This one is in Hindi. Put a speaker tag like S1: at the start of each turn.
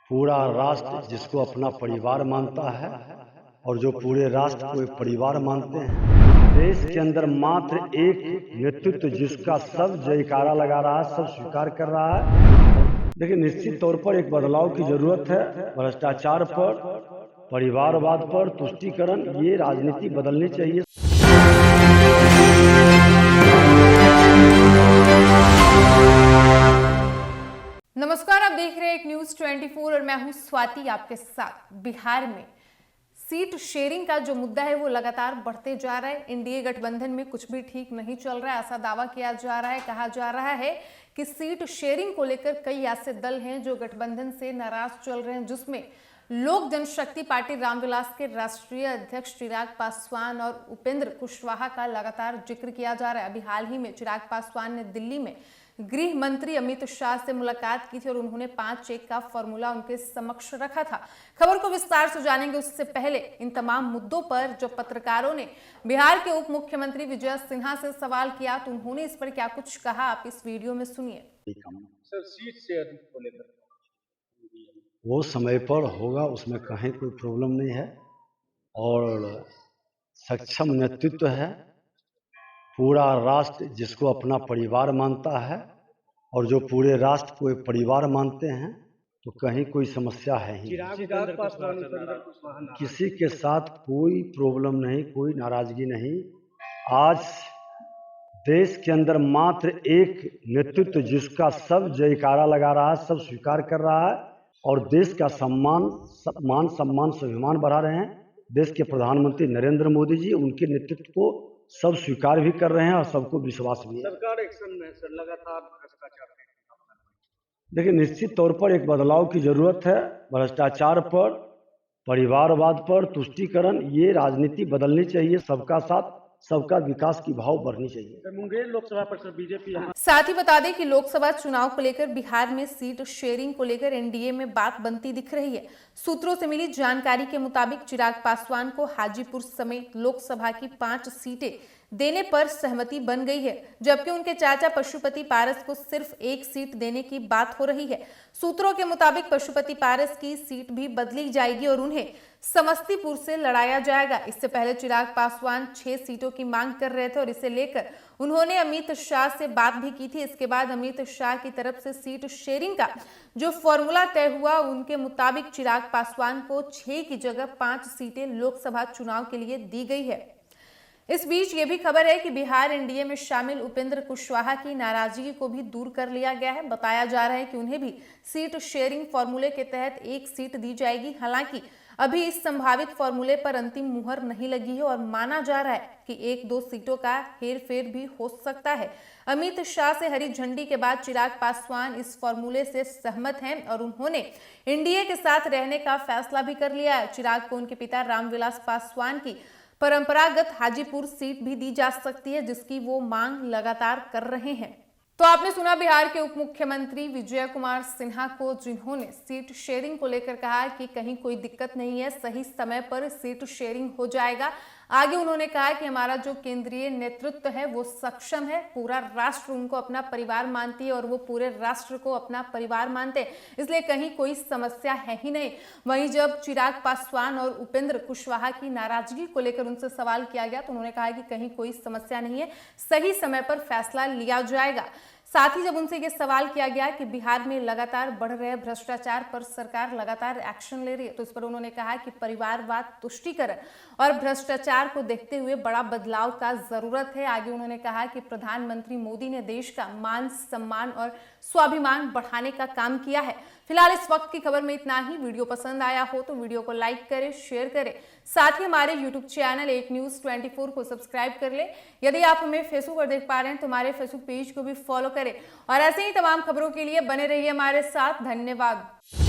S1: पूरा राष्ट्र जिसको अपना परिवार मानता है और जो पूरे राष्ट्र को एक परिवार मानते हैं, देश के अंदर मात्र एक नेतृत्व जिसका सब जयकारा लगा रहा है, सब स्वीकार कर रहा है। देखिए, निश्चित तौर पर एक बदलाव की जरूरत है। भ्रष्टाचार पर, परिवारवाद पर, तुष्टीकरण, ये राजनीति बदलनी चाहिए।
S2: नमस्कार, आप देख रहे हैं एक न्यूज 24 और मैं हूं स्वाति आपके साथ। बिहार में सीट शेयरिंग का जो मुद्दा है वो लगातार बढ़ते जा रहा है। एनडीए गठबंधन में कुछ भी ठीक नहीं चल रहा है, ऐसा दावा किया जा रहा है। कहा जा रहा है कि सीट शेयरिंग को लेकर कई ऐसे दल हैं जो गठबंधन से नाराज चल रहे हैं, जिसमें लोक जनशक्ति पार्टी रामविलास के राष्ट्रीय अध्यक्ष चिराग पासवान और उपेंद्र कुशवाहा का लगातार जिक्र किया जा रहा है। अभी हाल ही में चिराग पासवान ने दिल्ली में गृह मंत्री अमित शाह से मुलाकात की थी और उन्होंने 5 चेक का फॉर्मूला उनके समक्ष रखा था। खबर को विस्तार से जानेंगे, उससे पहले इन तमाम मुद्दों पर जो पत्रकारों ने बिहार के उप मुख्यमंत्री विजय सिन्हा से सवाल किया तो उन्होंने इस पर क्या कुछ कहा, आप इस वीडियो में सुनिए।
S3: सर, सीट से अधिक को लेकर
S1: वो समय पर होगा, उसमें कहीं कोई प्रॉब्लम नहीं है और सक्षम नेतृत्व है। पूरा राष्ट्र जिसको अपना परिवार मानता है और जो पूरे राष्ट्र को एक परिवार मानते हैं, तो कहीं कोई समस्या है ही। किसी के साथ कोई प्रॉब्लम नहीं, कोई नाराजगी नहीं। आज देश के अंदर मात्र एक नेतृत्व जिसका सब जयकारा लगा रहा है, सब स्वीकार कर रहा है और देश का मान सम्मान स्वाभिमान बढ़ा रहे हैं। देश के प्रधानमंत्री नरेंद्र मोदी जी, उनके नेतृत्व को सब स्वीकार भी कर रहे हैं और सबको विश्वास भी है।
S3: सरकार एक्शन में सर लगातार भ्रष्टाचार।
S1: देखिए, निश्चित तौर पर एक बदलाव की जरूरत है। भ्रष्टाचार पर, परिवारवाद पर, तुष्टीकरण, ये राजनीति बदलनी चाहिए। सबका साथ, सबका विकास की भाव बढ़नी चाहिए।
S3: मुंगेर लोकसभा पर सर बीजेपी।
S2: साथ ही बता दें कि लोकसभा चुनाव को लेकर बिहार में सीट शेयरिंग को लेकर एनडीए में बात बनती दिख रही है। सूत्रों से मिली जानकारी के मुताबिक चिराग पासवान को हाजीपुर समेत लोकसभा की 5 सीटें देने पर सहमति बन गई है, जबकि उनके चाचा पशुपति पारस को सिर्फ 1 सीट देने की बात हो रही है। सूत्रों के मुताबिक पशुपति पारस की सीट भी बदली जाएगी और उन्हें समस्तीपुर से लड़ाया जाएगा। इससे पहले चिराग पासवान 6 सीटों की मांग कर रहे थे और इसे लेकर उन्होंने अमित शाह से बात भी की थी। इसके बाद अमित शाह की तरफ से सीट शेयरिंग का जो फॉर्मूला तय हुआ, उनके मुताबिक चिराग पासवान को 6 की जगह 5 सीटें लोकसभा चुनाव के लिए दी गई है। इस बीच ये भी खबर है कि बिहार एनडीए में शामिल उपेंद्र कुशवाहा की नाराजगी को भी दूर कर लिया गया है। बताया जा रहा है कि उन्हें भी सीट शेयरिंग फॉर्मूले के तहत 1 सीट दी जाएगी। हालांकि अभी इस संभावित फॉर्मूले पर अंतिम मुहर नहीं लगी है और माना जा रहा है कि 1-2 सीटों का हेरफेर भी हो सकता है। अमित शाह से हरी झंडी के बाद चिराग पासवान इस फॉर्मूले से सहमत हैं और उन्होंने एनडीए के साथ रहने का फैसला भी कर लिया है। चिराग को उनके पिता रामविलास पासवान की परंपरागत हाजीपुर सीट भी दी जा सकती है, जिसकी वो मांग लगातार कर रहे हैं। तो आपने सुना बिहार के उप मुख्यमंत्री विजय कुमार सिन्हा को, जिन्होंने सीट शेयरिंग को लेकर कहा कि कहीं कोई दिक्कत नहीं है, सही समय पर सीट शेयरिंग हो जाएगा। आगे उन्होंने कहा कि हमारा जो केंद्रीय नेतृत्व है वो सक्षम है, पूरा राष्ट्र उनको अपना परिवार मानती है और वो पूरे राष्ट्र को अपना परिवार मानते हैं, इसलिए कहीं कोई समस्या है ही नहीं। वहीं जब चिराग पासवान और उपेंद्र कुशवाहा की नाराजगी को लेकर उनसे सवाल किया गया तो उन्होंने कहा कि कहीं कोई समस्या नहीं है, सही समय पर फैसला लिया जाएगा। साथ ही जब उनसे ये सवाल किया गया कि बिहार में लगातार बढ़ रहे भ्रष्टाचार पर सरकार लगातार एक्शन ले रही है, तो इस पर उन्होंने कहा कि परिवारवाद, तुष्टीकरण और भ्रष्टाचार को देखते हुए बड़ा बदलाव का जरूरत है। आगे उन्होंने कहा कि प्रधानमंत्री मोदी ने देश का मान सम्मान और स्वाभिमान बढ़ाने का काम किया है। फिलहाल इस वक्त की खबर में इतना ही। वीडियो पसंद आया हो तो वीडियो को लाइक करें, शेयर करें। साथ ही हमारे यूट्यूब चैनल एक न्यूज 24 को सब्सक्राइब कर ले। यदि आप हमें फेसबुक पर देख पा रहे हैं तो हमारे फेसबुक पेज को भी फॉलो करें और ऐसे ही तमाम खबरों के लिए बने रहिए हमारे साथ। धन्यवाद।